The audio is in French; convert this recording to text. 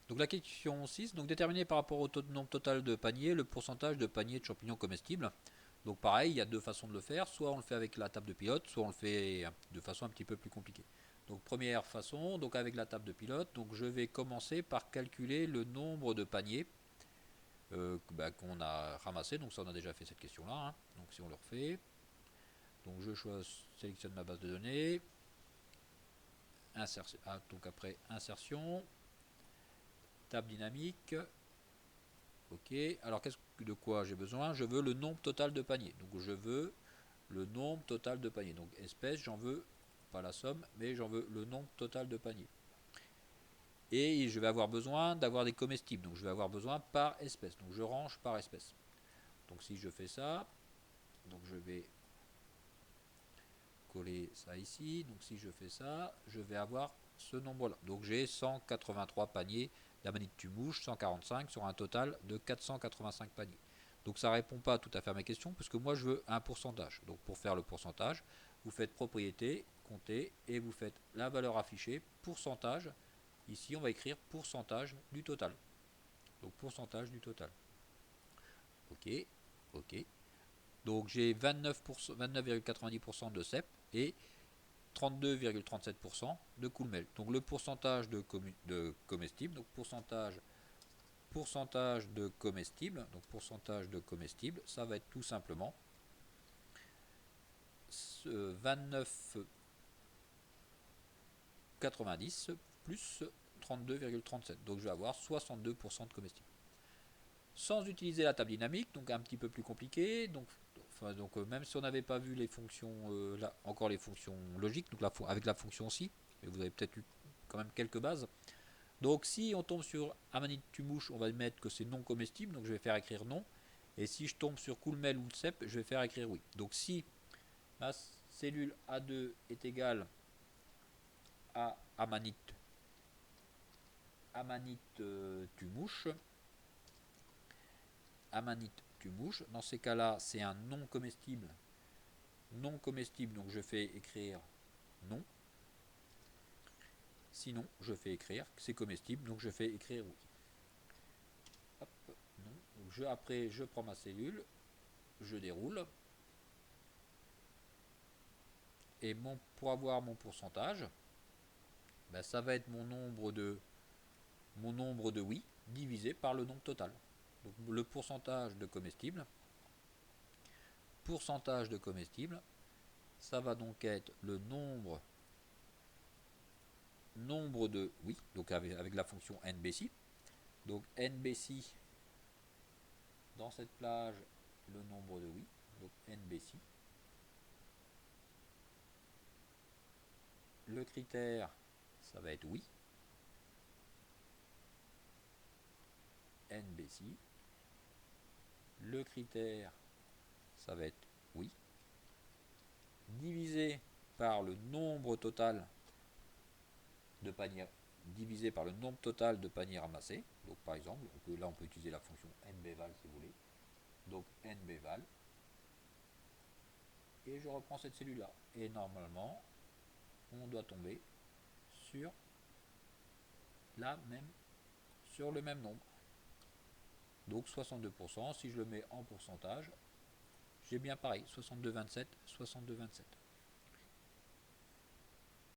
Donc la question 6, donc déterminer par rapport au nombre total de paniers le pourcentage de paniers de champignons comestibles. Donc pareil, il y a deux façons de le faire, soit on le fait avec la table de pilote, soit on le fait de façon un petit peu plus compliquée. Donc première façon, donc avec la table de pilote, donc je vais commencer par calculer le nombre de paniers qu'on a ramassé. Donc ça on a déjà fait cette question là, hein. Donc si on le refait, donc je sélectionne ma base de données, donc après insertion, table dynamique. Ok, alors de quoi j'ai besoin? Je veux le nombre total de paniers. Donc je veux le nombre total de paniers. Donc espèce, j'en veux pas la somme, mais j'en veux le nombre total de paniers. Et je vais avoir besoin d'avoir des comestibles. Donc je vais avoir besoin par espèce. Donc je range par espèce. Donc si je fais ça, donc je vais coller ça ici. Donc si je fais ça, je vais avoir ce nombre-là. Donc j'ai 183 paniers d'amanite tumouche, 145 sur un total de 485 paniers. Donc ça ne répond pas tout à fait à ma question, parce que moi je veux un pourcentage. Donc pour faire le pourcentage, vous faites propriété, compter, et vous faites la valeur affichée, pourcentage. Ici on va écrire pourcentage du total. Donc pourcentage du total. Ok, ok. Donc j'ai 29,90% de cep et 32,37% de coolmel. Donc le pourcentage de comestibles, donc pourcentage de comestibles, ça va être tout simplement 29,90 plus 32,37. Donc je vais avoir 62% de comestibles. Sans utiliser la table dynamique, donc un petit peu plus compliqué. Donc même si on n'avait pas vu les fonctions, encore les fonctions logiques, donc avec la fonction si, mais vous avez peut-être eu quand même quelques bases. Donc si on tombe sur amanite tumouche, on va mettre que c'est non comestible, donc je vais faire écrire non. Et si je tombe sur coolmel ou cep, je vais faire écrire oui. Donc si ma cellule A2 est égale à amanite tumouche, dans ces cas-là, c'est un non comestible. Non comestible, donc je fais écrire non. Sinon, je fais écrire que c'est comestible, donc je fais écrire oui. Hop, non. Après, je prends ma cellule, je déroule. Et pour avoir mon pourcentage, ça va être mon nombre de oui divisé par le nombre total. Donc le pourcentage de comestibles, ça va donc être le nombre de oui, donc avec la fonction nbc. Donc nbc dans cette plage, le nombre de oui, donc nbc. Le critère, ça va être oui, nbc. Le critère, ça va être oui, divisé par le nombre total de paniers ramassés. Donc par exemple, là on peut utiliser la fonction nbval si vous voulez. Donc nbval. Et je reprends cette cellule là. Et normalement, on doit tomber sur sur le même nombre. Donc 62%, si je le mets en pourcentage, j'ai bien pareil, 62,27, 62,27.